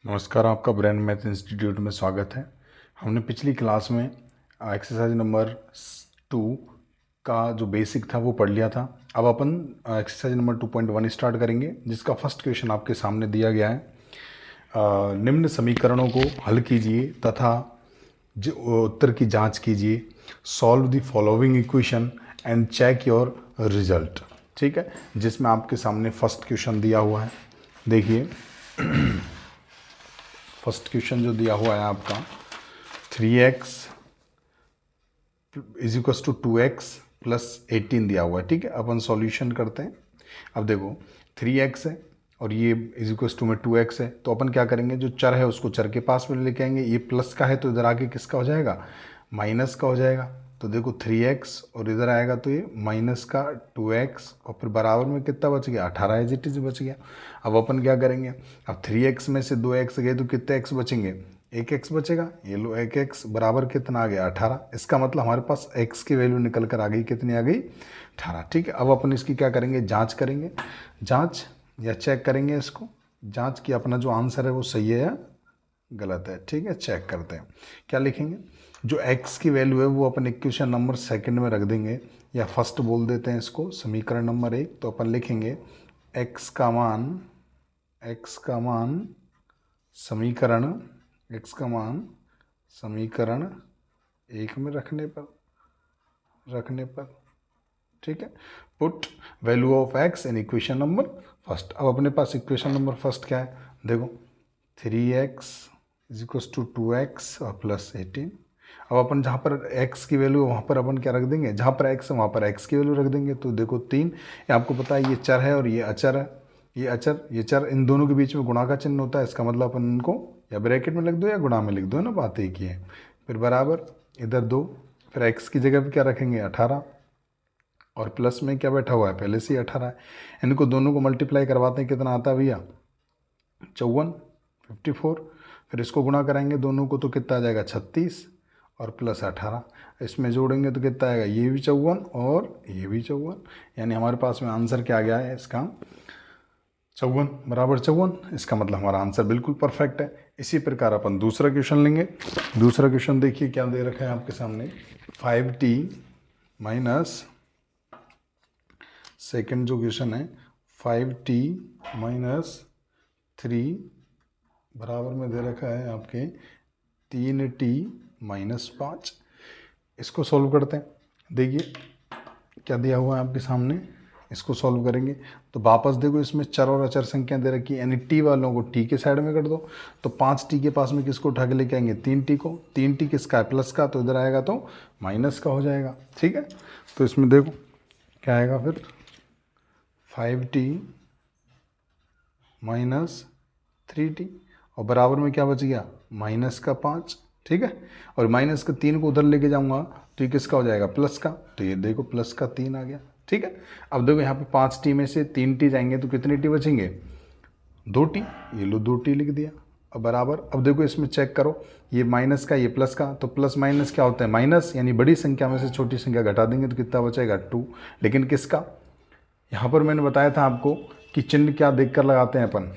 नमस्कार, आपका brain math institute में स्वागत है। हमने पिछली क्लास में एक्सरसाइज नंबर 2 का जो बेसिक था वो पढ़ लिया था। अब अपन एक्सरसाइज नंबर 2.1 स्टार्ट करेंगे, जिसका फर्स्ट क्वेश्चन आपके सामने दिया गया है। निम्न समीकरणों को हल कीजिए तथा उत्तर की जांच कीजिए। Solve the following equation and check your result. ठीक है, जिसमें आपके सामने फर्स्ट क्वेश्चन दिया हुआ है। देखिए, फर्स्ट क्वेश्चन जो दिया हुआ है आपका 3x is equal to 2x plus 18 दिया हुआ है। ठीक है, अपन सॉल्यूशन करते हैं। अब देखो 3x है और ये इज इक्वल टू में 2x है, तो अपन क्या करेंगे, जो चर है उसको चर के पास में लेके आएंगे। ये प्लस का है तो इधर आके किसका हो जाएगा, माइनस का हो जाएगा। तो देखो 3x और इधर आएगा तो ये माइनस का 2x और फिर बराबर में कितना बच गया, 18 एज इट इज बच गया। अब अपन क्या करेंगे, अब 3x में से 2x गए तो कितने x बचेंगे, 1x बचेगा। ये लो 1x बराबर कितना आ गया, 18। इसका मतलब हमारे पास x की वैल्यू निकल कर आ गई, कितनी आ गई, 18। ठीक है, अब अपन इसकी क्या करेंगे, जांच करेंगे। जांच या चेक करेंगे इसको, जांच की अपना जो आंसर है वो सही है या गलत है। ठीक है, चेक करते हैं। क्या लिखेंगे, जो x की वैल्यू है वो अपन इक्वेशन नंबर सेकंड में रख देंगे, या फर्स्ट बोल देते हैं इसको, समीकरण नंबर 1। तो अपन लिखेंगे x का मान समीकरण समीकरण 1 में रखने पर। ठीक है, put value of x in equation number first. अब अपने पास इक्वेशन नंबर फर्स्ट क्या है, देखो 3x is equal to 2x और प्लस 18। अब अपन जहाँ पर x की वैल्यू है वहाँ पर अपन क्या रख देंगे, जहाँ पर x है वहाँ पर x की वैल्यू रख देंगे। तो देखो 3, ये आपको पता है ये चर है और ये अचर है। ये चर इन दोनों के बीच में गुणा का चिन्ह होता है। इसका मतलब अपन इनको या ब्रैकेट में लिख दो या गुणा में लिख दो, है ना, बात एक ही है। फिर बराबर इधर 2, फिर x की जगह पर क्या रखेंगे, 18, और प्लस में क्या बैठा हुआ है, पहले से ही 18 है। इनको दोनों को मल्टीप्लाई करवाते हैं, कितना आता है भैया, 54, 54। फिर इसको गुणा कराएंगे दोनों को तो कितना आ जाएगा, 36 और प्लस 18। इसमें जोड़ेंगे तो कितना आएगा, ये भी 54 और ये भी 54। यानी हमारे पास में आंसर क्या आ गया है इसका, 54 बराबर 54। इसका मतलब हमारा आंसर बिल्कुल परफेक्ट है। इसी प्रकार अपन दूसरा क्वेश्चन लेंगे। दूसरा क्वेश्चन देखिए क्या दे रखा है आपके सामने, 5t माइनस, सेकेंड जो क्वेश्चन है 5t माइनस 3 बराबर में दे रखा है आपके 3t माइनस 5। इसको सॉल्व करते हैं। देखिए क्या दिया हुआ है आपके सामने, इसको सॉल्व करेंगे तो वापस देखो इसमें चर और अचर संख्या दे रखी है, यानी टी वालों को टी के साइड में कर दो। तो 5t के पास में किसको उठा के लेके आएंगे, 3t को। 3t किसका है, प्लस का, तो इधर आएगा तो माइनस का हो जाएगा। ठीक है, तो इसमें देखो क्या आएगा फिर, 5t माइनस 3t और बराबर में क्या बच गया, माइनस का 5। ठीक है, और माइनस का 3 को उधर लेके जाऊंगा तो ये किसका हो जाएगा, प्लस का। तो ये देखो प्लस का 3 आ गया। ठीक है, अब देखो यहाँ पे 5t में से 3t जाएंगे तो कितने t बचेंगे, 2t। ये लो 2t लिख दिया। अब बराबर, अब देखो इसमें चेक करो, ये माइनस का ये प्लस का, तो प्लस माइनस क्या होता है, माइनस, यानी बड़ी संख्या में से छोटी संख्या घटा देंगे तो कितना बचेगा, 2। लेकिन किसका, यहाँ पर मैंने बताया था आपको कि चिन्ह क्या देखकर लगाते हैं अपन,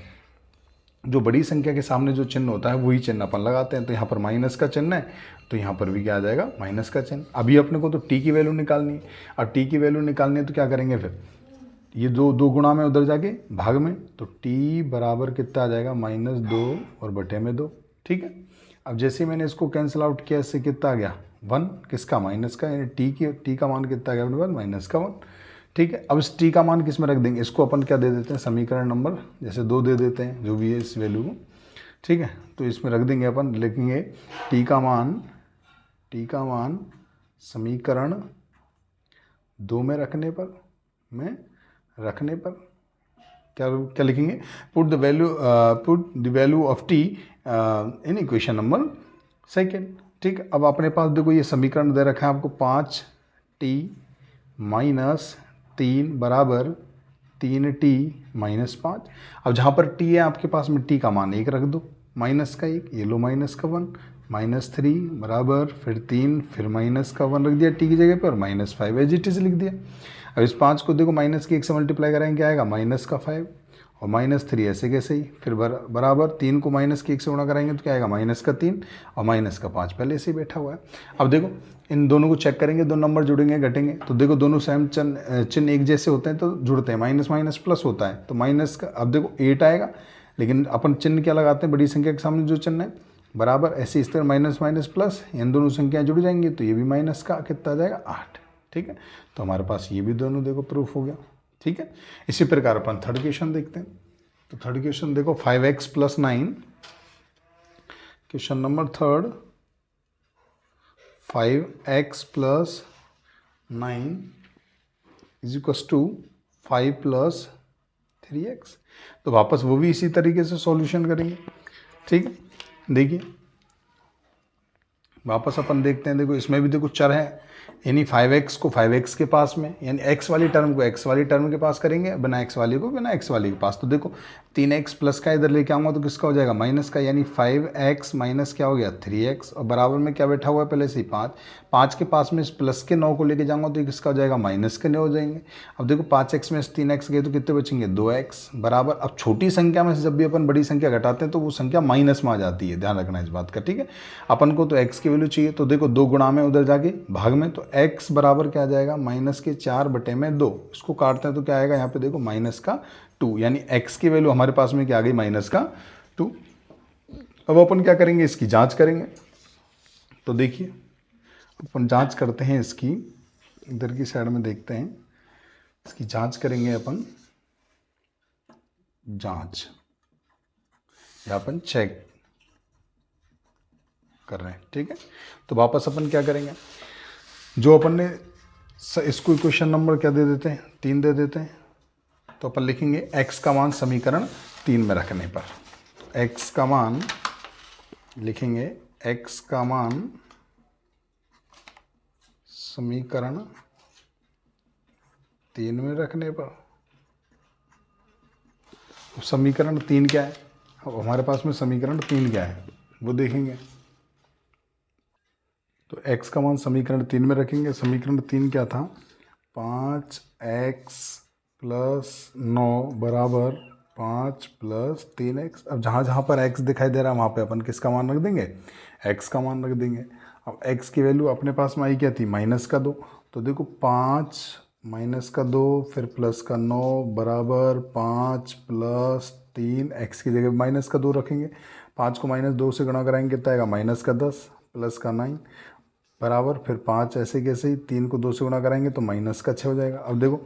जो बड़ी संख्या के सामने जो चिन्ह होता है वही चिन्ह अपन लगाते हैं। तो यहाँ पर माइनस का चिन्ह है तो यहाँ पर भी क्या आ जाएगा, माइनस का चिन्ह। अभी अपने को तो टी की वैल्यू निकालनी है, और टी की वैल्यू निकालनी है तो क्या करेंगे, फिर ये दो गुणा में उधर जाके भाग में, तो टी बराबर कितना आ जाएगा, -2 और बटे में 2। ठीक है, अब जैसे मैंने इसको कैंसिल आउट किया, इससे कितना आ गया, 1, किसका, माइनस का, यानी टी का मान कितना आ गया, माइनस का 1। ठीक है, अब इस टी का मान किस में रख देंगे, इसको अपन क्या दे देते हैं, समीकरण नंबर जैसे 2 दे देते हैं, जो भी है इस वैल्यू को। ठीक है, तो इसमें रख देंगे अपन, लिखेंगे टी का मान समीकरण 2 में रखने पर क्या लिखेंगे, put the value of T in equation number second. ठीक है, अब अपने पास देखो ये समीकरण दे रखा है आपको, 5t माइनस 3 बराबर 3t माइनस 5। अब जहाँ पर t है आपके पास में, t का मान 1 रख दो, माइनस का 1, ये लो माइनस का 1, -3 बराबर फिर 3, फिर माइनस का 1 रख दिया टी की जगह पर, और -5 एज इट इज लिख दिया। अब इस 5 को देखो माइनस के 1 से मल्टीप्लाई करेंगे क्या आएगा, -5, और -3 ऐसे कैसे ही, फिर बराबर 3 को माइनस के 1 से गुणा कराएंगे तो क्या आएगा -3 और -5 पहले से ही बैठा हुआ है। अब देखो इन दोनों को चेक करेंगे, दो नंबर जुड़ेंगे घटेंगे, तो देखो दोनों सेम चिन्ह एक जैसे होते हैं तो जुड़ते हैं, माइनस माइनस प्लस होता है, तो माइनस का अब देखो 8 आएगा, लेकिन अपन चिन्ह क्या लगाते हैं, बड़ी संख्या के सामने जो चिन्ह है बराबर, ऐसे इस तरह माइनस माइनस प्लस, इन दोनों संख्याएं जुड़ जाएंगी तो ये भी माइनस का कितना आ जाएगा 8। ठीक है, तो हमारे पास ये भी दोनों देखो प्रूफ हो गया। ठीक है, इसी प्रकार अपन थर्ड क्वेश्चन देखते हैं। तो थर्ड क्वेश्चन देखो 5x + 9, question number third 5x + 9 = 5 + 3x। तो वापस वो भी इसी तरीके से सॉल्यूशन करेंगे। ठीक है, देखिए वापस अपन देखते हैं, देखो इसमें भी देखो चर है, यानी 5x को 5x के पास में, यानी x वाली टर्म को x वाली टर्म के पास करेंगे, बिना x वाली को बिना x वाली के पास। तो देखो 3x प्लस का इधर लेके आऊँगा तो किसका हो जाएगा माइनस का, यानी 5x माइनस क्या हो गया 3x, और बराबर में क्या बैठा हुआ है पहले से ही 5, 5 के पास में इस प्लस के 9 को लेके जाऊँगा तो ये किसका हो जाएगा माइनस के 9 हो जाएंगे। अब देखो 5x में से 3x गए तो कितने बचेंगे 2x बराबर। अब छोटी संख्या में से जब भी अपन बड़ी संख्या घटाते हैं तो वो संख्या माइनस में आ जाती है, ध्यान रखना इस बात का। ठीक है, अपन को तो x की वैल्यू चाहिए, तो देखो 2 गुणा में उधर जाके भाग में, तो x बराबर क्या आ जाएगा -4/2। इसको काटते हैं तो क्या आएगा यहाँ पे देखो -2, यानी x की वैल्यू हमारे पास में क्या आ गई -2। अब अपन क्या करेंगे, इसकी जांच करेंगे। तो देखिए अपन जांच करते हैं इसकी, इधर की साइड में देखते हैं, इसकी जांच करेंगे अपन, जांच या अपन चेक कर रहे हैं। ठीक है, तो वापस अपन क्या करेंगे, जो अपन ने इसको इक्वेशन नंबर क्या दे देते हैं 3 दे देते हैं, तो अपन लिखेंगे x का मान समीकरण 3 में रखने पर, तो x का मान लिखेंगे, x का मान समीकरण 3 में रखने पर। समीकरण 3 क्या है, अब हमारे पास में समीकरण 3 क्या है वो देखेंगे। तो x का मान समीकरण 3 में रखेंगे। समीकरण 3 क्या था, 5x + 9 बराबर 5 + 3x। अब जहाँ जहाँ पर x दिखाई दे रहा है वहाँ पे अपन किसका मान रख देंगे, x का मान रख देंगे। अब x की वैल्यू अपने पास में आई क्या थी -2, तो देखो 5 -2 फिर +9 बराबर 5 + 3, x की जगह -2 रखेंगे, 5 को -2 से गुणा कराएंगे कितना आएगा -10 +9 बराबर, फिर 5 ऐसे कैसे ही, 3 को 2 से गुणा कराएंगे तो -6 हो जाएगा। अब देखो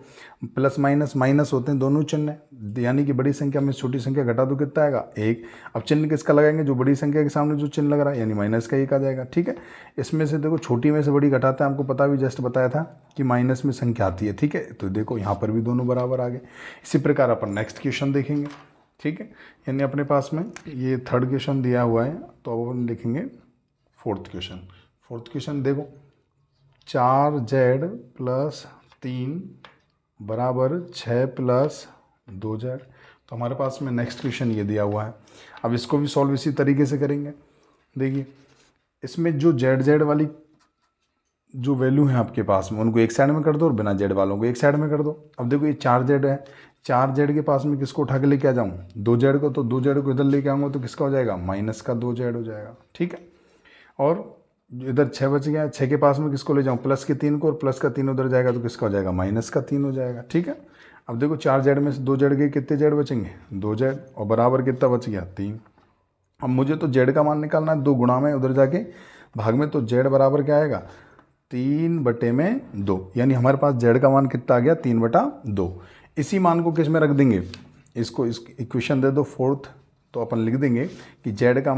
प्लस माइनस माइनस होते हैं दोनों चिन्ह, यानी कि बड़ी संख्या में छोटी संख्या घटा दो कितना आएगा 1। अब चिन्ह किसका लगाएंगे, जो बड़ी संख्या के सामने जो चिन्ह लग रहा है, यानी माइनस का 1 आ जाएगा। ठीक है, इसमें से देखो छोटी में से बड़ी घटाते हैं, आपको पता भी जस्ट बताया था कि माइनस में संख्या आती है। ठीक है, तो देखो यहाँ पर भी दोनों बराबर आ गए। इसी प्रकार अपन नेक्स्ट क्वेश्चन देखेंगे। ठीक है, यानी अपने पास में ये थर्ड क्वेश्चन दिया हुआ है, तो अब अपन लिखेंगे फोर्थ क्वेश्चन। फोर्थ क्वेश्चन देखो 4z + 3 बराबर 6 + 2z। तो हमारे पास में नेक्स्ट क्वेश्चन ये दिया हुआ है। अब इसको भी सॉल्व इसी तरीके से करेंगे। देखिए इसमें जो z वाली जो वैल्यू है आपके पास में उनको एक साइड में कर दो और बिना z वालों को एक साइड में कर दो। अब देखो ये 4z है, 4z के पास में किसको उठा के लेके आ जाऊँ 2z को, तो 2z को इधर लेके आऊँगा तो किसका हो जाएगा -2z हो जाएगा। ठीक है, और इधर 6 बच गया, 6 के पास में किसको ले जाऊँ +3 को, और +3 उधर जाएगा तो किसका हो जाएगा -3 हो जाएगा। ठीक है, अब देखो 4z में से 2z गए, कितने z बचेंगे 2z, और बराबर कितना बच गया 3। अब मुझे तो z का मान निकालना है, 2 गुणा में उधर जाके भाग में, तो z बराबर क्या आएगा 3/2, यानी हमारे पास z का मान कितना आ गया 3/2। इसी मान को किस में रख देंगे, इसको इस इक्वेशन दे दो फोर्थ, तो अपन लिख देंगे कि z का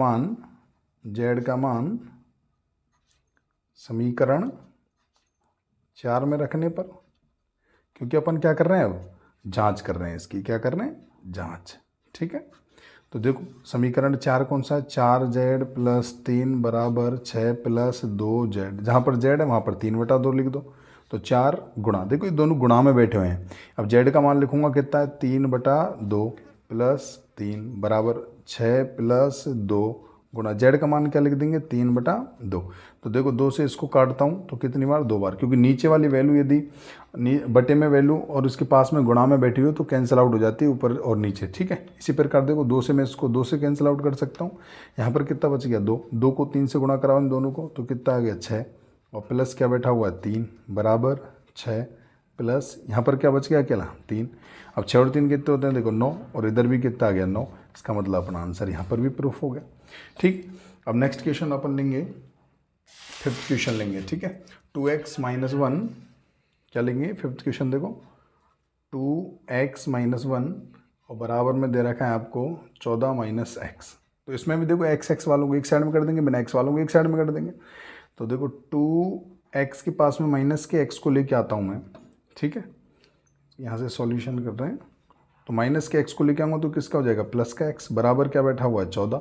मान समीकरण 4 में रखने पर, क्योंकि अपन क्या कर रहे हैं अब जांच कर रहे हैं इसकी, क्या कर रहे हैं जांच। ठीक है, तो देखो समीकरण 4 कौन सा है, 4z + 3 बराबर 6 + 2z। जहाँ पर z है वहाँ पर 3/2 लिख दो, तो 4 गुणा, देखो ये दोनों गुणा में बैठे हुए हैं। अब z का मान लिखूंगा कितना है 3/2 + 3 बराबर 6 + 2 गुणा जेड का मान क्या लिख देंगे 3/2। तो देखो 2 से इसको काटता हूँ तो कितनी बार 2 बार, क्योंकि नीचे वाली वैल्यू यदि बटे में वैल्यू और उसके पास में गुणा में बैठी हुई तो कैंसिल आउट हो जाती है ऊपर और नीचे। ठीक है, इसी प्रकार देखो 2 से मैं इसको 2 से कैंसिल आउट कर सकता हूँ। यहाँ पर कितना बच गया 2, 2 को 3 से गुणा कराओ इन दोनों को तो कितना आ गया 6, और प्लस क्या बैठा हुआ है 3 बराबर 6 प्लस यहाँ पर क्या बच गया अकेला 3। अब 6 और 3 कितने होते हैं देखो 9, और इधर भी कितना आ गया 9। इसका मतलब अपना आंसर यहाँ पर भी प्रूफ हो गया। ठीक, अब नेक्स्ट क्वेश्चन अपन लेंगे, फिफ्थ क्वेश्चन लेंगे। ठीक है, 2x - 1 क्या लेंगे फिफ्थ क्वेश्चन देखो 2x - 1 और बराबर में दे रखा है आपको 14 - x। तो इसमें भी देखो x वालों को एक साइड में कर देंगे, बिना x वालों को एक साइड में कर देंगे। तो देखो 2x के पास में माइनस के x को लेके आता हूँ मैं। ठीक है, यहाँ से सॉल्यूशन कर रहे हैं तो माइनस के x को लेके आऊँगा तो किसका हो जाएगा प्लस का x बराबर क्या बैठा हुआ है 14।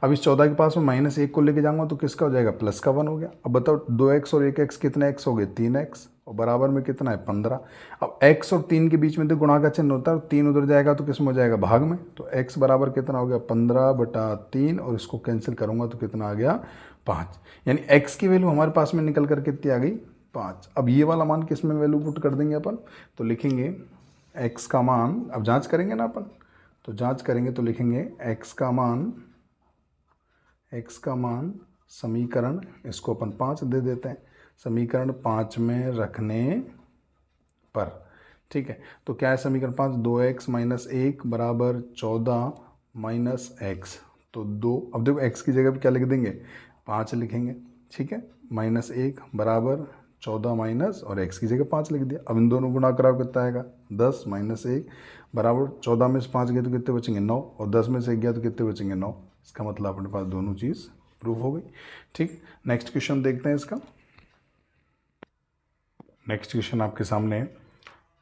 अब इस 14 के पास में -1 को लेके जाऊँगा तो किसका हो जाएगा प्लस का 1 हो गया। अब बताओ 2x और 1x कितने x हो गए 3x, और बराबर में कितना है 15। अब x और 3 के बीच में तो गुणा का चिन्ह होता है, 3 उधर जाएगा तो किस में हो जाएगा भाग में। तो x बराबर कितना हो गया 15/3, और इसको कैंसिल करूँगा तो कितना आ गया 5। यानी x की वैल्यू हमारे पास में निकल कर कितनी आ गई 5। अब ये वाला मान किस में वैल्यू पुट कर देंगे अपन, तो लिखेंगे x का मान, अब जांच करेंगे ना अपन, तो जांच करेंगे तो लिखेंगे x का मान समीकरण, इसको अपन 5 दे देते हैं, समीकरण 5 में रखने पर। ठीक है, तो क्या है समीकरण 5, 2x - 1 बराबर 14 - x। तो 2, अब देखो x की जगह पे क्या लिख देंगे 5 लिखेंगे। ठीक है, -1 बराबर 14 माइनस और x की जगह 5 लिख दिया। अब इन दोनों गुणा कराओ कितना आएगा 10 - 1 बराबर 14 में से 5 गए तो कितने बचेंगे 9, और 10 में से 1 गया तो कितने बचेंगे 9। इसका मतलब अपने पास दोनों चीज़ प्रूफ हो गई। ठीक, नेक्स्ट क्वेश्चन देखते हैं इसका। नेक्स्ट क्वेश्चन आपके सामने है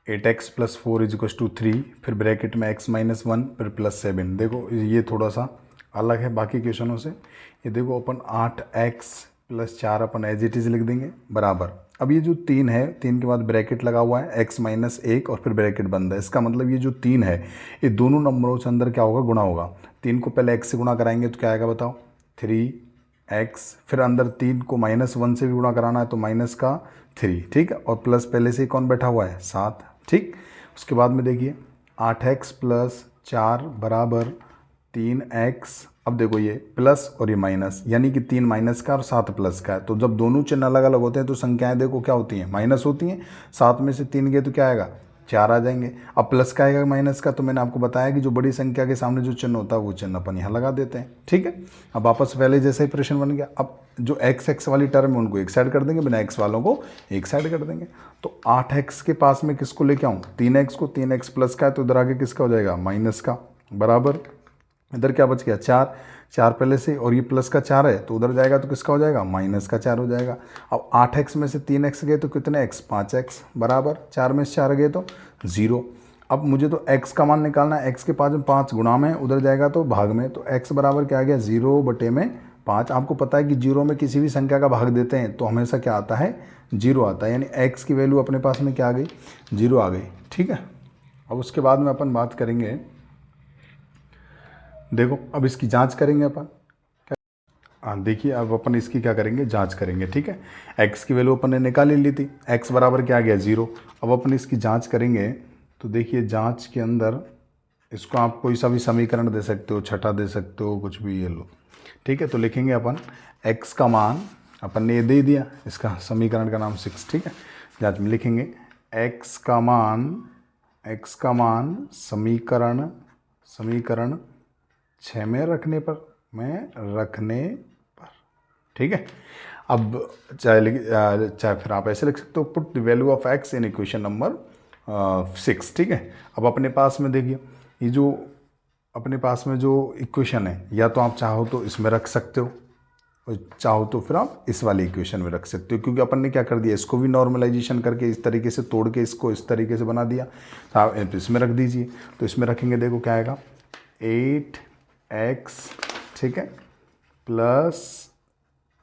8x + 4 = 3, फिर ब्रैकेट में x - 1 फिर +7। देखो ये थोड़ा सा अलग है बाकी क्वेश्चनों से। ये देखो अपन 8x + 4 अपन एज इट इज़ लिख देंगे बराबर। अब ये जो 3 है, 3 के बाद ब्रैकेट लगा हुआ है x - 1 और फिर ब्रैकेट बंद है। इसका मतलब ये जो 3 है ये दोनों नंबरों से अंदर क्या होगा गुणा होगा। 3 को पहले x से गुणा कराएंगे तो क्या आएगा बताओ 3x, फिर अंदर 3 को -1 से भी गुणा कराना है तो -3। ठीक है, और प्लस पहले से ही कौन बैठा हुआ है 7। ठीक, उसके बाद में देखिए 8x + 4 बराबर 3x। अब देखो ये प्लस और ये माइनस, यानी कि 3 माइनस का और 7 प्लस का है। तो जब दोनों चिन्ह अलग अलग होते हैं तो संख्याएं देखो क्या होती हैं माइनस होती हैं। 7 में से 3 गए तो क्या आएगा 4 आ जाएंगे। अब प्लस का आएगा माइनस का, तो मैंने आपको बताया कि जो बड़ी संख्या के सामने जो चिन्ह होता है वो चिन्ह अपन यहाँ लगा देते हैं। ठीक है, अब वापस पहले जैसा ही प्रश्न बन गया। अब जो x वाली टर्म है उनको एक साइड कर देंगे, बिना x वालों को एक साइड कर देंगे। तो 8x के पास में किसको लेके आऊँ 3x को, 3x प्लस का है तो इधर आगे किसका हो जाएगा माइनस का बराबर। इधर क्या बच गया 4, 4 पहले से, और ये प्लस का 4 है तो उधर जाएगा तो किसका हो जाएगा माइनस का 4 हो जाएगा। अब 8x में से 3x गए तो कितने x 5x बराबर 4 में से 4 गए तो 0। अब मुझे तो x का मान निकालना है, x के पास में 5 गुणा में उधर जाएगा तो भाग में, तो x बराबर क्या आ गया 0/5। आपको पता है कि 0 में किसी भी संख्या का भाग देते हैं तो हमेशा क्या आता है 0 आता है, यानी x की वैल्यू अपने पास में क्या आ गई 0 आ गई। ठीक है, अब उसके बाद में अपन बात करेंगे, देखो अब इसकी जांच करेंगे अपन। हाँ देखिए अब अपन इसकी क्या करेंगे जांच करेंगे। ठीक है, x की वैल्यू अपन ने निकाल ही ली थी, x बराबर क्या आ गया 0। अब अपन इसकी जांच करेंगे तो देखिए जांच के अंदर इसको आप कोई सा भी समीकरण दे सकते हो, छठा दे सकते हो, कुछ भी ये लो। ठीक है, तो लिखेंगे अपन x का मान, अपन ने ये दे दिया, इसका समीकरण का नाम 6। ठीक है, जांच में लिखेंगे x का मान समीकरण 6 में रखने पर ठीक है। अब चाहे फिर आप ऐसे लिख सकते हो put the value of x in equation number 6। ठीक है, अब अपने पास में देखिए ये जो अपने पास में जो इक्वेशन है, या तो आप चाहो तो इसमें रख सकते हो और चाहो तो फिर आप इस वाली इक्वेशन में रख सकते हो, क्योंकि अपन ने क्या कर दिया इसको भी नॉर्मलाइजेशन करके इस तरीके से तोड़ के इसको इस तरीके से बना दिया। तो आप इसमें रख दीजिए, तो इसमें रखेंगे देखो क्या आएगा 8x। ठीक है, प्लस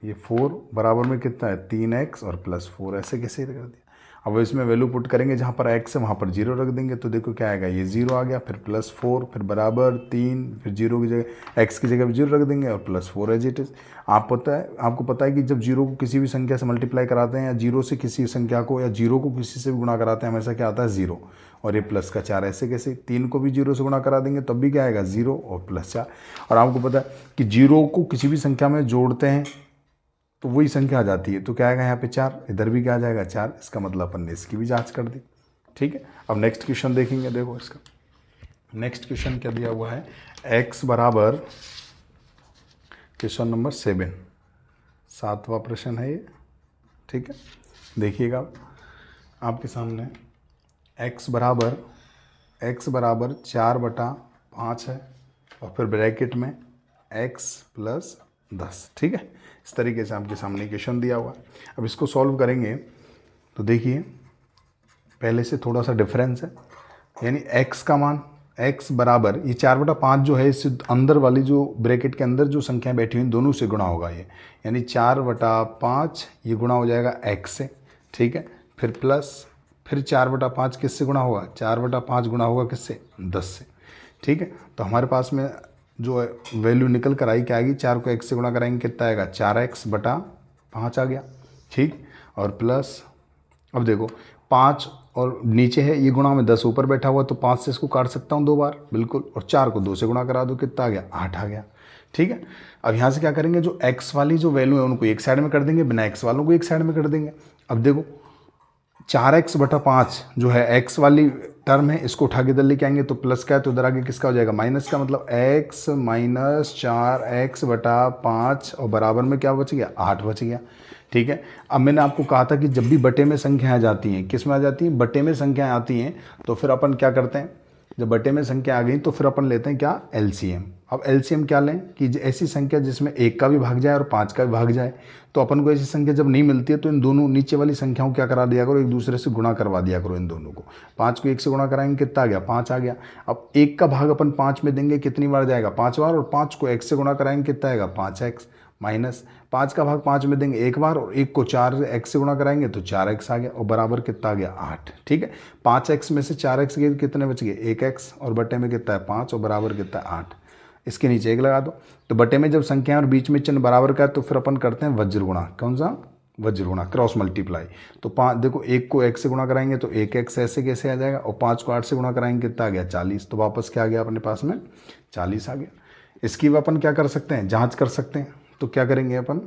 ये 4 बराबर में कितना है 3x और +4, ऐसे कैसे कर दिया। अब इसमें वैल्यू पुट करेंगे, जहाँ पर x है वहाँ पर 0 रख देंगे, तो देखो क्या आएगा, ये 0 आ गया, फिर +4, फिर बराबर 3, फिर 0 की जगह x की जगह 0 रख देंगे और +4 एज इट इज़। आपको पता है कि जब 0 को किसी भी संख्या से मल्टीप्लाई कराते हैं या 0 से किसी संख्या को या 0 को किसी से भी गुणा कराते हैं, हमेशा क्या आता है 0, और ये प्लस का 4, ऐसे कैसे 3 को भी 0 से गुणा करा देंगे तब भी क्या आएगा 0 और +4। और आपको पता है कि 0 को किसी भी संख्या में जोड़ते हैं तो वही संख्या आ जाती है, तो क्या आएगा यहाँ पे 4, इधर भी क्या आ जाएगा 4, इसका मतलब अपन ने इसकी भी जांच कर दी। ठीक है, अब नेक्स्ट क्वेश्चन देखेंगे। देखो इसका नेक्स्ट क्वेश्चन क्या दिया हुआ है, x बराबर, क्वेश्चन नंबर 7, 7वां प्रश्न है ये। ठीक है, देखिएगा आपके सामने x बराबर 4/5 है और फिर ब्रैकेट में x + 10। ठीक है, इस तरीके से आपके सामने क्वेश्चन दिया हुआ है। अब इसको सॉल्व करेंगे तो देखिए पहले से थोड़ा सा डिफरेंस है, यानी x का मान x बराबर ये 4/5 जो है, इससे अंदर वाली जो ब्रैकेट के अंदर जो संख्याएं बैठी हुई दोनों से गुणा होगा ये, यानी 4/5 ये गुणा हो जाएगा x से। ठीक है, फिर प्लस, फिर 4/5 किससे गुणा होगा, 4/5 गुणा होगा किससे, 10 से। ठीक है, तो हमारे पास में जो वैल्यू निकल कर आई क्या आएगी, 4 को x से गुणा कराएंगे कितना आएगा, 4x/5 आ गया। ठीक, और प्लस, अब देखो 5 और नीचे है ये गुणा में 10 ऊपर बैठा हुआ, तो 5 से इसको काट सकता हूँ 2 बार बिल्कुल, और 4 को 2 से गुणा करा दो कितना आ गया, 8 आ गया। ठीक है, अब यहाँ से क्या करेंगे, जो x वाली जो वैल्यू है उनको एक साइड में कर देंगे, बिना x वालों को एक साइड में कर देंगे। अब देखो 4x/5 जो है x वाली टर्म है, इसको उठा के इधर लेके आएंगे तो प्लस का है, तो इधर आगे किसका हो जाएगा, माइनस का, मतलब x - 4x/5 और बराबर में क्या बच गया, 8 बच गया। ठीक है, अब मैंने आपको कहा था कि जब भी बटे में संख्याएं आ जाती हैं, किस में आ जाती हैं, बटे में संख्याएं आती हैं, तो फिर अपन क्या करते हैं, जब बटे में संख्या आ गई तो फिर अपन लेते हैं क्या, एलसीएम। अब एलसीएम क्या लें कि ऐसी संख्या जिसमें 1 का भी भाग जाए और 5 का भी भाग जाए, तो अपन को ऐसी संख्या जब नहीं मिलती है तो इन दोनों नीचे वाली संख्याओं क्या करा दिया करो, एक दूसरे से गुणा करवा दिया करो इन दोनों को। 5 को 1 से गुणा कराएंगे कितना आ गया, 5 आ गया। अब 1 का भाग अपन 5 में देंगे कितनी बार जाएगा, 5 बार, और 5 को x से गुणा कराएंगे कितना आएगा, 5x, माइनस 5 का भाग 5 में देंगे 1 बार, और 1 को 4x से गुणा कराएंगे तो 4x आ गया, और बराबर कितना आ गया, 8। ठीक है, 5x में से 4x गए कितने बच गए, 1x, और बटे में कितना है 5, और बराबर कितना है 8। इसके नीचे 1 लगा दो। तो बटे में जब संख्या और बीच में चिन्ह बराबर का है तो फिर अपन करते हैं वज्र गुणा। कौन सा, वज्र गुणा, क्रॉस मल्टीप्लाई। तो 5 देखो 1 को x से गुणा कराएंगे तो 1x ऐसे कैसे आ जाएगा, और 5 को 8 से गुणा कराएंगे कितना आ गया, 40। तो वापस क्या आ गया अपने पास में, 40 आ गया। इसकी अपन क्या कर सकते हैं, जांच कर सकते हैं। तो क्या करेंगे अपन,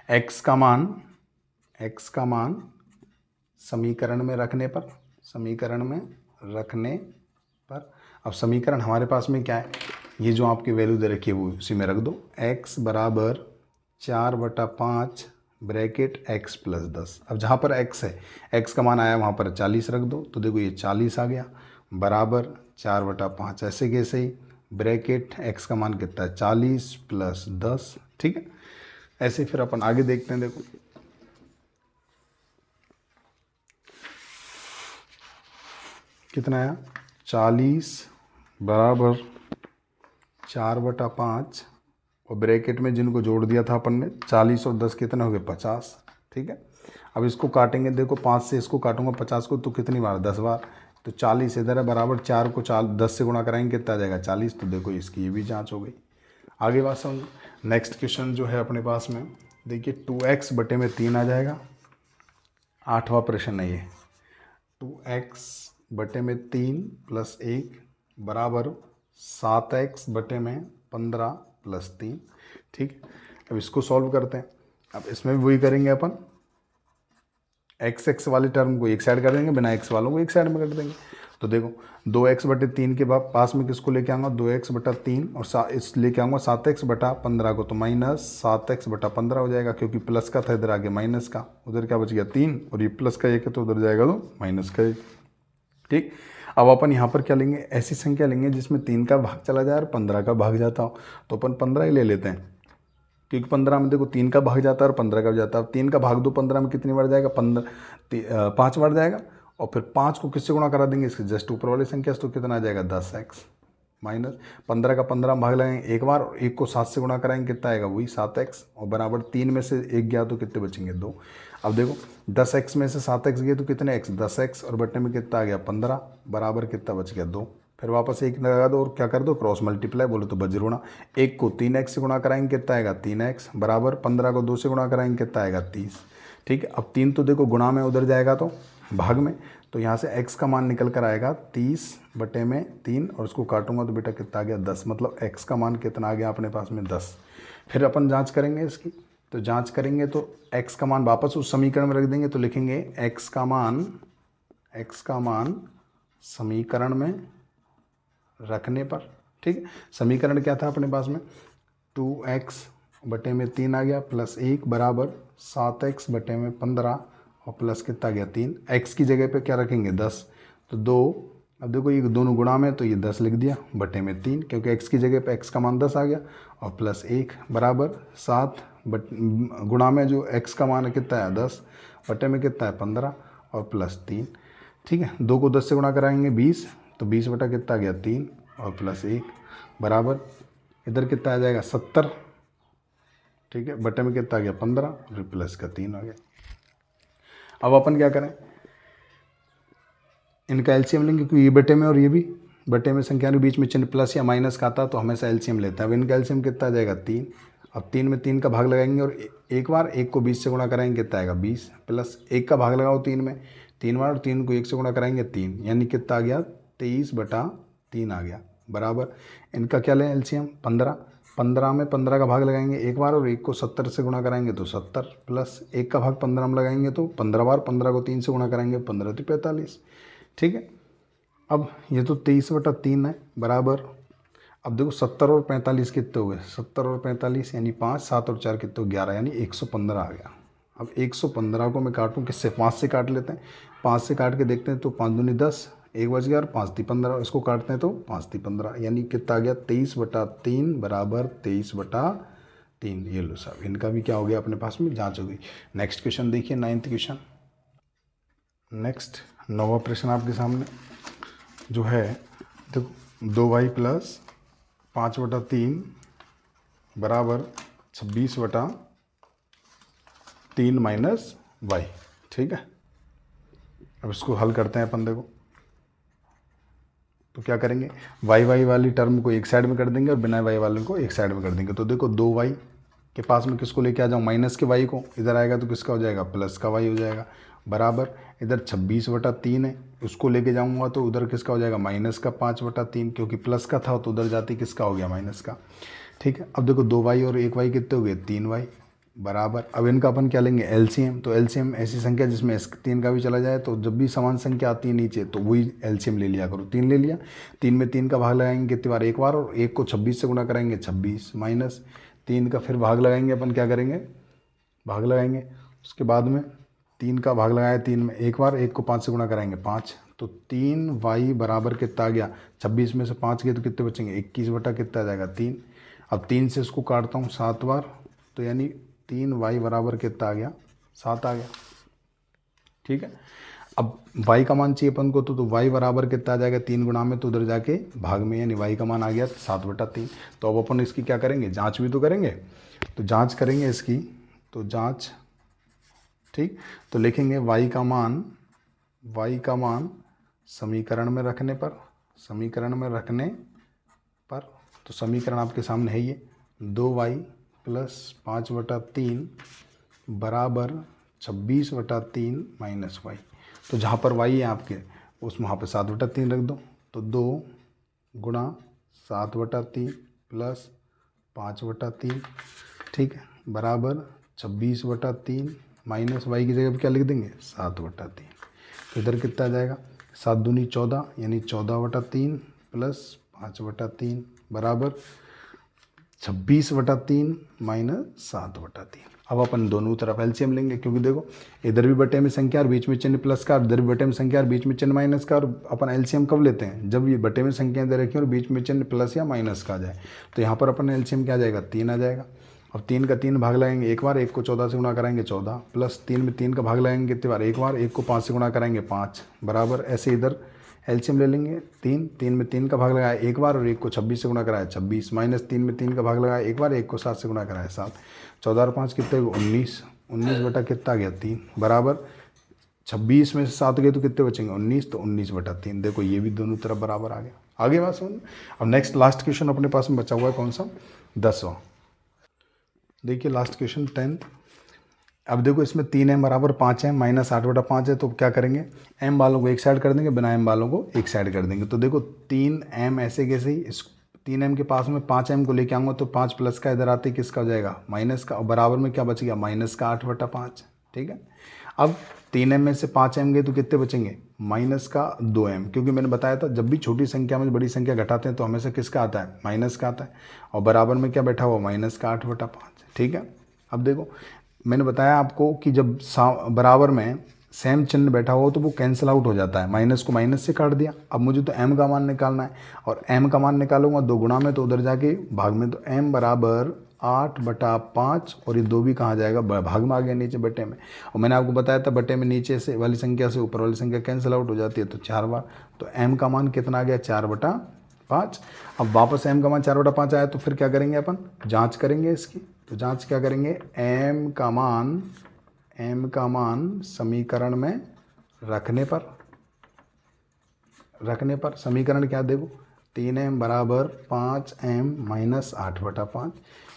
x का मान समीकरण में रखने पर, अब समीकरण हमारे पास में क्या है, ये जो आपकी वैल्यू दे रखी है वो उसी में रख दो। x बराबर 4/5 ब्रैकेट x + 10। अब जहाँ पर x है, x का मान आया वहाँ पर 40 रख दो, तो देखो ये 40 आ गया, बराबर 4/5 ऐसे कैसे ही ब्रैकेट x का मान कितना है, 40 + 10। ठीक है, ऐसे फिर अपन आगे देखते हैं। देखो कितना आया, 40 बराबर 4/5, और ब्रैकेट में जिनको जोड़ दिया था अपन ने 40 और 10 कितने हो गए, 50। ठीक है, अब इसको काटेंगे, देखो 5 से इसको काटूंगा 50 को तो कितनी बार, 10 बार। तो 40 इधर है, बराबर 4 को 10 से गुणा कराएंगे कितना आ जाएगा, 40। तो देखो इसकी ये भी जांच हो गई। आगे बात समझ। नेक्स्ट क्वेश्चन जो है अपने पास में, देखिए 2x बटे में 3 आ जाएगा। 8वां प्रश्न है ये, 2x बटे में 3 + 1 बराबर 7x बटे में 15 + 3। ठीक, अब इसको सॉल्व करते हैं। अब इसमें भी वही करेंगे अपन, x वाली टर्म को एक साइड कर देंगे, बिना x वालों को एक साइड में कर देंगे। तो देखो 2x बटे 3 के बाद पास में किसको लेके आऊँगा, 2x/3, और इस लेके आऊँगा 7x/15 को, तो -7x/15 हो जाएगा, क्योंकि प्लस का था इधर आगे माइनस का, उधर क्या बच गया 3, और ये प्लस का 1 है तो उधर जाएगा तो माइनस का 1। ठीक, अब अपन यहाँ पर क्या लेंगे, ऐसी संख्या लेंगे जिसमें 3 का भाग चला जाए और 15 का भाग जाता हो, तो अपन 15 ही ले लेते हैं, क्योंकि 15 में देखो 3 का भाग जाता है और 15 का भी जाता है। अब 3 का भाग दो 15 में कितनी बार जाएगा, 5 बार जाएगा, और फिर 5 को किससे गुणा करा देंगे, इसके जस्ट ऊपर वाली संख्या से, तो कितना आ जाएगा 10x, माइनस 15 का 15 में भाग लगाएंगे 1 बार, और 1 को 7 से गुणा कराएंगे कितना आएगा, वही 7x, और बराबर 3 में से 1 गया तो कितने बचेंगे, 2। अब देखो 10x में से 7x गए तो कितने x, 10x, और बटे में कितना आ गया 15, बराबर कितना बच गया 2। फिर वापस 1 लगा दो और क्या कर दो, क्रॉस मल्टीप्लाई, बोलो तो बज्रुणा। 1 को 3x से गुणा कराएंगे कितना आएगा 3x, बराबर 15 को 2 से गुणा कराएंगे कितना आएगा 30। ठीक है, अब 3 तो देखो गुणा में उधर जाएगा तो भाग में, तो यहाँ से x का मान निकल कर आएगा 30/3, और उसको काटूंगा तो बेटा कितना आ गया 10, मतलब x का मान कितना आ गया अपने पास में 10। फिर अपन जांच करेंगे इसकी, तो जांच करेंगे तो x का मान वापस उस समीकरण में रख देंगे, तो लिखेंगे x का मान समीकरण में रखने पर। ठीक है, समीकरण क्या था अपने पास में, 2x/3 आ गया प्लस 1 बराबर 7x/15 और प्लस कितना गया 3। x की जगह पे क्या रखेंगे 10, तो 2, अब देखो ये दोनों गुणा में तो ये 10 लिख दिया, बटे में 3, क्योंकि x की जगह पे x का मान 10 आ गया, और प्लस 1 बराबर 7 गुणा में जो x का मान है कितना है 10, बटे में कितना है 15 और प्लस 3। ठीक है, 2 को 10 से गुणा कराएंगे 20, तो 20 बटा कितना आ गया 3 और प्लस 1 बराबर इधर कितना आ जाएगा 70। ठीक है, बटे में कितना आ गया 15 और प्लस का 3 आ गया। अब अपन क्या करें, इनका एलसीएम लेंगे, क्योंकि ये बटे में और ये भी बटे में संख्या के बीच में चिन्ह प्लस या माइनस का आता तो हमेशा एलसीएम लेते हैं। अब इनका एलसीएम कितना आ जाएगा 3। अब 3 में 3 का भाग लगाएंगे और एक बार 1 को 20 से गुणा कराएंगे कितना आएगा 20, प्लस 1 का भाग लगाओ 3 में 3 बार, और 3 को 1 से गुणा कराएंगे 3, यानी कितना आ गया 23/3 आ गया, बराबर इनका क्या लें एलसीएम 15। 15 में 15 का भाग लगाएंगे एक बार, और 1 को 70 से गुणा कराएंगे तो 70, प्लस 1 का भाग 15 में लगाएंगे तो 15 बार, 15 को 3 से गुणा कराएंगे 15 तो 45। ठीक है, अब ये तो 23/3 है, बराबर अब देखो 70 और 45 कितने हो गए, 70 और 45 यानी 5, 7 और 4 कितने हो 11, यानी 115 आ गया। अब 115 को मैं काटूँ किससे, 5 से काट लेते हैं, 5 से काट के देखते हैं तो 5 दूनी 10, 1 बच गया और 5 × 15, इसको काटते हैं तो 5 × 15, यानी कितना आ गया 23/3 बराबर 23/3। ये लो साहब, इनका भी क्या हो गया अपने पास में जांच हो गई। नेक्स्ट क्वेश्चन देखिए, 9th क्वेश्चन। नेक्स्ट 9वां प्रश्न आपके सामने जो है, देखो 2y + 5/3 बराबर 26/3 - y। ठीक है, अब इसको हल करते हैं अपन। देखो तो क्या करेंगे, y वाली टर्म को एक साइड में कर देंगे और बिना y वाले को एक साइड में कर देंगे। तो देखो 2y के पास में किसको लेके आ जाऊँ, माइनस के y को, इधर आएगा तो किसका हो जाएगा प्लस का y हो जाएगा, बराबर इधर 26/3 है, उसको लेके जाऊंगा तो उधर किसका हो जाएगा माइनस का 5/3, क्योंकि प्लस का था तो उधर जाती किसका हो गया माइनस का। ठीक है, अब देखो 2y और 1y कितने हो गए 3y, बराबर अब इनका अपन क्या लेंगे एलसीएम। तो एलसीएम ऐसी संख्या जिसमें 3 का भी चला जाए, तो जब भी समान संख्या आती है नीचे तो वही एलसीएम ले लिया करो। 3 ले लिया, 3 में 3 का भाग लगाएंगे कितनी बार, एक बार, और 1 को 26 से गुणा कराएंगे 26, माइनस 3 का फिर भाग लगाएंगे अपन, क्या करेंगे भाग लगाएंगे, उसके बाद में 3 का भाग लगाया 3 में एक बार, 1 को 5 से गुणा कराएंगे 5, तो 3y बराबर कितना आ गया, 26 में से 5 गए तो कितने बचेंगे 21 बटा कितना आ जाएगा 3। अब 3 से इसको काटता हूँ 7 बार, तो यानी 3y बराबर कितना आ गया 7 आ गया। ठीक है, अब y का मान चाहिए अपन को, तो y बराबर कितना आ जाएगा 3 गुणा में, तो उधर जाके भाग में, यानी y का मान आ गया 7/3। तो अब अपन इसकी क्या करेंगे, जांच भी तो करेंगे, तो जांच करेंगे इसकी, तो जांच, ठीक, तो लिखेंगे y का मान समीकरण में रखने पर, तो समीकरण आपके सामने है ये, 2y + 5/3 बराबर 26/3 - y। तो जहाँ पर y है आपके उस वहाँ पर 7/3 रख दो, तो 2 गुणा 7/3 + 5/3, ठीक है, बराबर 26/3 माइनस y की जगह पर क्या लिख देंगे 7/3। तो इधर कितना आ जाएगा 7 दूनी 14, यानी 14/3 + 5/3 बराबर 26/3 - 7/3। अब अपन दोनों तरफ एलसीएम लेंगे, क्योंकि देखो इधर भी बटे में संख्या और बीच में चिन्ह प्लस का, इधर भी बटे में संख्या और बीच में चिन्ह माइनस का, और अपन एलसीएम कब लेते हैं जब ये बटे में संख्या दे रखी है और बीच में चिन्ह प्लस या माइनस का आ जाए। तो यहाँ पर अपन एलसीएम क्या आ जाएगा 3 आ जाएगा। अब 3 का 3 भाग लगाएंगे एक बार, 1 को 14 से गुणा कराएंगे 14, प्लस 3 में 3 का भाग लगाएंगे कितनी बार एक बार, 1 को 5 से गुणा कराएंगे 5, बराबर ऐसे इधर एलसीएम ले लेंगे 3 में 3 का भाग लगाया एक बार, और 1 को 26 से गुणा कराया 26, माइनस 3 में 3 का भाग लगाया एक बार, 1 को 7 से गुणा कराया 7, 14 और 5 कितने 19, 19 बटा कितना आ गया 3 बराबर 26 में से 7 गए तो कितने बचेंगे 19, तो 19 बटा 3। देखो ये भी दोनों तरफ बराबर आ गया। आगे बात समझ। अब नेक्स्ट लास्ट क्वेश्चन अपने पास में बचा हुआ है कौन सा 10वां। देखिए लास्ट क्वेश्चन 10th। अब देखो इसमें 3m बराबर 5 है, -8 बटा 5 है, तो क्या करेंगे m वालों को एक साइड कर देंगे, बिना m वालों को एक साइड कर देंगे। तो देखो 3m ऐसे कैसे ही इस 3m के पास में 5m को लेके आऊँगा तो 5 प्लस का इधर आते किसका हो जाएगा माइनस का, और बराबर में क्या बच गया माइनस का 8 बटा 5। ठीक है, अब 3m में से 5m गए तो कितने बचेंगे माइनस का 2m, क्योंकि मैंने बताया था जब भी छोटी संख्या में बड़ी संख्या घटाते हैं तो हमेशा किसका आता है माइनस का आता है, और बराबर में क्या बैठा हुआ माइनस का 8 बटा 5। ठीक है, अब देखो मैंने बताया आपको कि जब बराबर में सेम चिन्ह बैठा हो तो वो कैंसिल आउट हो जाता है, माइनस को माइनस से काट दिया। अब मुझे तो m का मान निकालना है, और m का मान निकालूंगा 2 गुणा में तो उधर जाके भाग में, तो m बराबर 8 बटा 5, और ये 2 भी कहाँ जाएगा भाग में आ गया नीचे बटे में। और मैंने आपको बताया था बटे में नीचे से वाली संख्या से ऊपर वाली संख्या कैंसिल आउट हो जाती है, तो 4 बार, तो m का मान कितना आ गया 4 बटा 5। अब वापस m का मान 4 बटा 5 आया तो फिर क्या करेंगे अपन जाँच करेंगे इसकी, तो जाँच क्या करेंगे m का मान समीकरण में रखने पर समीकरण क्या देखो 3m बराबर 5m माइनस 8 बटा 5,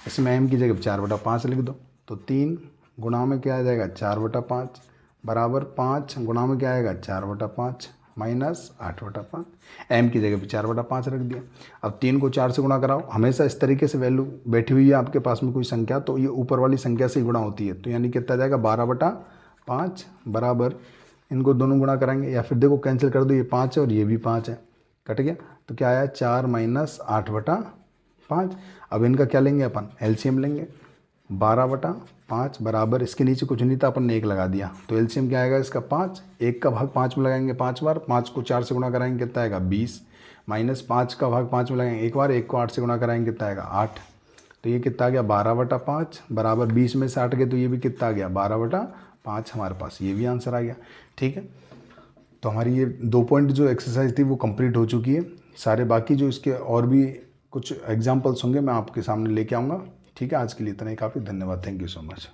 इसमें m की जगह 4 बटा 5 लिख दो, तो 3 गुणा में क्या आ जाएगा 4 बटा 5 बराबर 5 गुणा में क्या आएगा 4 बटा 5 माइनस 8 बटा 5, m की जगह पे 4 बटा 5 रख दिया। अब 3 को 4 से गुणा कराओ, हमेशा इस तरीके से वैल्यू बैठी हुई है आपके पास में कोई संख्या तो ये ऊपर वाली संख्या से ही गुणा होती है, तो यानी कितना जाएगा 12 बटा 5 बराबर, इनको दोनों गुणा कराएंगे या फिर देखो कैंसिल कर दो, ये 5 है और ये भी 5 है, कट गया, तो क्या आया 4 माइनस 8 बटा 5। अब इनका क्या लेंगे अपन एलसीएम लेंगे, 12 बटा 5 बराबर, इसके नीचे कुछ नहीं था अपन ने 1 लगा दिया, तो एलसीएम क्या आएगा इसका 5, 1 का भाग 5 में लगाएंगे 5 बार, 5 को 4 से गुणा कराएंगे कितना आएगा 20, माइनस 5 का भाग 5 में लगाएंगे 1 बार, 1 को 8 से गुणा कराएंगे कितना आएगा 8, तो ये कितना आ गया 12 बटा 5 बराबर 20 में से 8 गए तो ये भी कितना आ गया 12 बटा 5 हमारे पास, ये भी आंसर आ गया। ठीक है, तो हमारी ये 2 पॉइंट जो एक्सरसाइज थी वो कंप्लीट हो चुकी है। सारे बाकी जो इसके और भी कुछ एग्जांपल्स होंगे मैं आपके सामने लेके आऊँगा। ठीक है, आज के लिए इतना ही काफ़ी, धन्यवाद, थैंक यू सो मच।